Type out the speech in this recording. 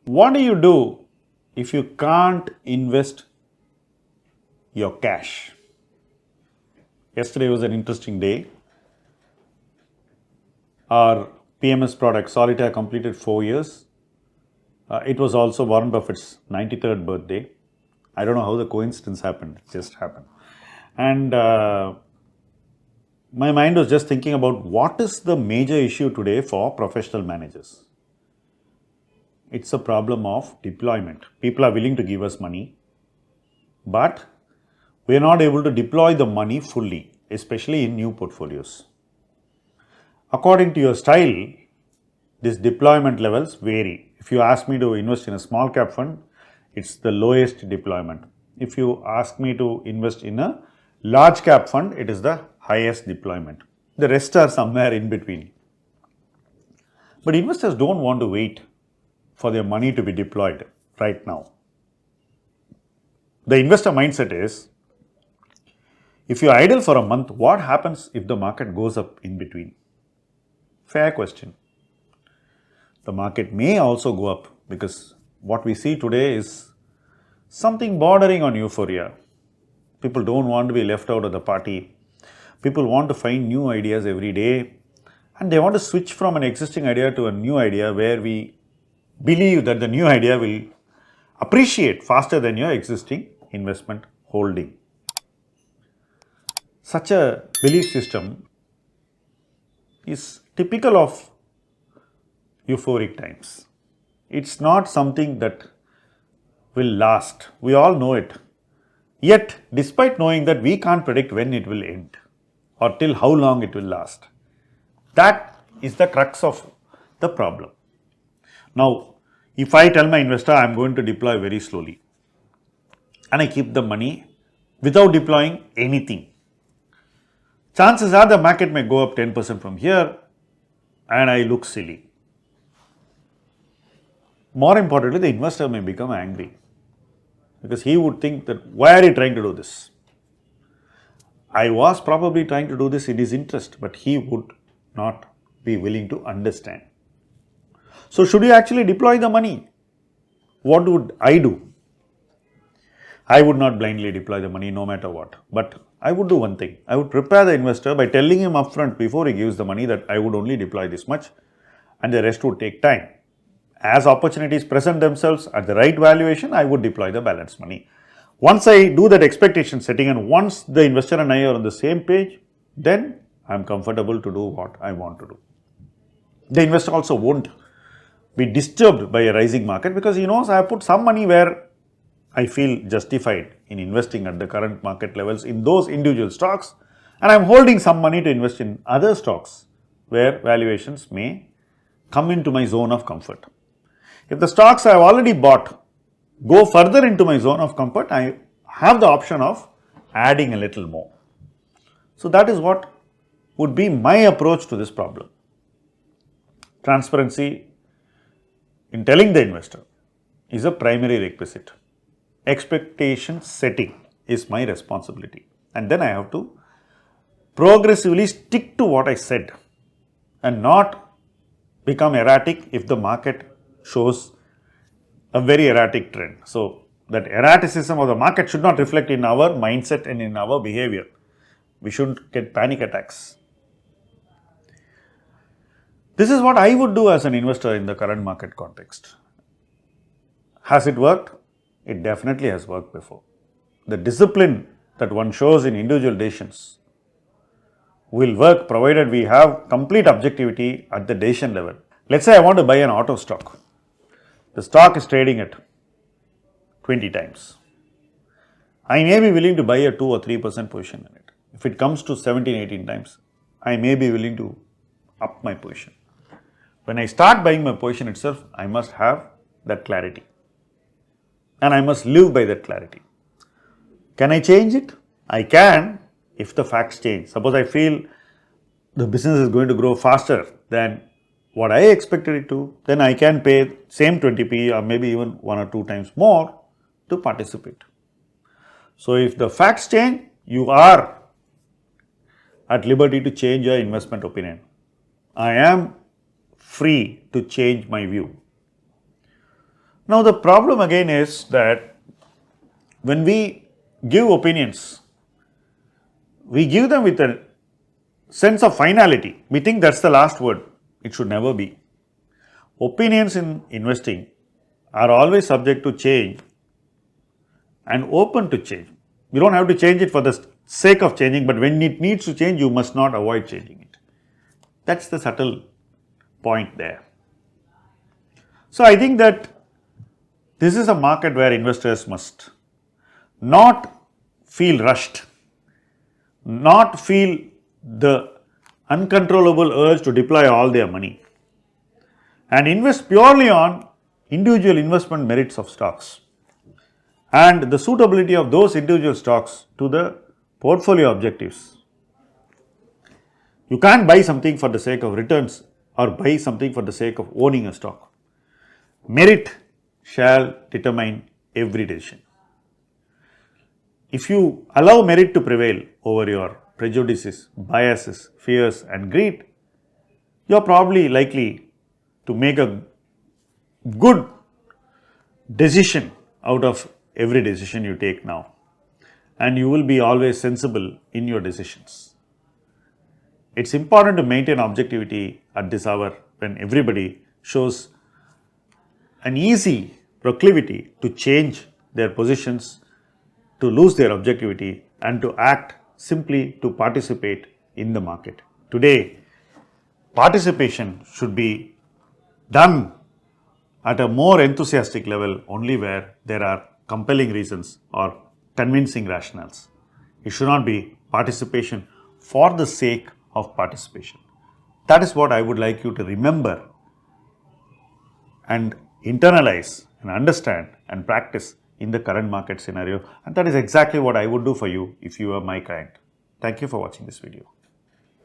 What do you do if you can't invest your cash? Yesterday was an interesting day. Our PMS product Solitaire completed 4 years. It was also Warren Buffett's 93rd birthday. I don't know how the coincidence happened, it just happened. And my mind was just thinking about what is the major issue today for professional managers. It's a problem of deployment. People are willing to give us money, but we are not able to deploy the money fully, especially in new portfolios. According to your style, these deployment levels vary. If you ask me to invest in a small cap fund, it's the lowest deployment. If you ask me to invest in a large cap fund, it is the highest deployment. The rest are somewhere in between. But investors don't want to wait for their money to be deployed right now. The investor mindset is, if you idle for a month, what happens if the market goes up in between? Fair question. The market may also go up because what we see today is something bordering on euphoria. People don't want to be left out of the party. People want to find new ideas every day, and they want to switch from an existing idea to a new idea where we believe that the new idea will appreciate faster than your existing investment holding. Such a belief system is typical of euphoric times. It's not something that will last. We all know it. Yet, despite knowing that, we can't predict when it will end or till how long it will last. That is the crux of the problem. Now, if I tell my investor I am going to deploy very slowly and I keep the money without deploying anything, chances are the market may go up 10% from here and I look silly. More importantly, the investor may become angry because he would think that, why are you trying to do this? I was probably trying to do this in his interest, but he would not be willing to understand. So, should you actually deploy the money? What would I do? I would not blindly deploy the money no matter what, but I would do one thing. I would prepare the investor by telling him upfront before he gives the money that I would only deploy this much and the rest would take time. As opportunities present themselves at the right valuation, I would deploy the balance money. Once I do that expectation setting and once the investor and I are on the same page, then I am comfortable to do what I want to do. The investor also won't be disturbed by a rising market because he knows I have put some money where I feel justified in investing at the current market levels in those individual stocks, and I am holding some money to invest in other stocks where valuations may come into my zone of comfort. If the stocks I have already bought go further into my zone of comfort, I have the option of adding a little more. So, that is what would be my approach to this problem. Transparency in telling the investor is a primary requisite. Expectation setting is my responsibility, and then I have to progressively stick to what I said and not become erratic if the market shows a very erratic trend. So, that erraticism of the market should not reflect in our mindset and in our behavior. We shouldn't get panic attacks. This is what I would do as an investor in the current market context. Has it worked? It definitely has worked before. The discipline that one shows in individual decisions will work provided we have complete objectivity at the decision level. Let's say I want to buy an auto stock. The stock is trading at 20 times. I may be willing to buy a 2 or 3% position in it. If it comes to 17, 18 times, I may be willing to up my position. When I start buying my position itself, I must have that clarity. And I must live by that clarity. Can I change it? I can if the facts change. Suppose I feel the business is going to grow faster than what I expected it to, then I can pay same 20p or maybe even 1 or 2 times more to participate. So, if the facts change, you are at liberty to change your investment opinion. I am free to change my view. Now the problem again is that when we give opinions, we give them with a sense of finality. We think that's the last word. It should never be. Opinions in investing are always subject to change and open to change. You don't have to change it for the sake of changing, but when it needs to change, you must not avoid changing it. That's the subtle point there. So I think that this is a market where investors must not feel rushed, not feel the uncontrollable urge to deploy all their money, and invest purely on individual investment merits of stocks and the suitability of those individual stocks to the portfolio objectives. You can't buy something for the sake of returns or buy something for the sake of owning a stock. Merit shall determine every decision. If you allow merit to prevail over your prejudices, biases, fears and greed, you are probably likely to make a good decision out of every decision you take now, and you will be always sensible in your decisions. It's important to maintain objectivity at this hour when everybody shows an easy proclivity to change their positions, to lose their objectivity and to act simply to participate in the market. Today, participation should be done at a more enthusiastic level only where there are compelling reasons or convincing rationales. It should not be participation for the sake of participation. That is what I would like you to remember and internalize and understand and practice in the current market scenario, and that is exactly what I would do for you if you are my client. Thank you for watching this video.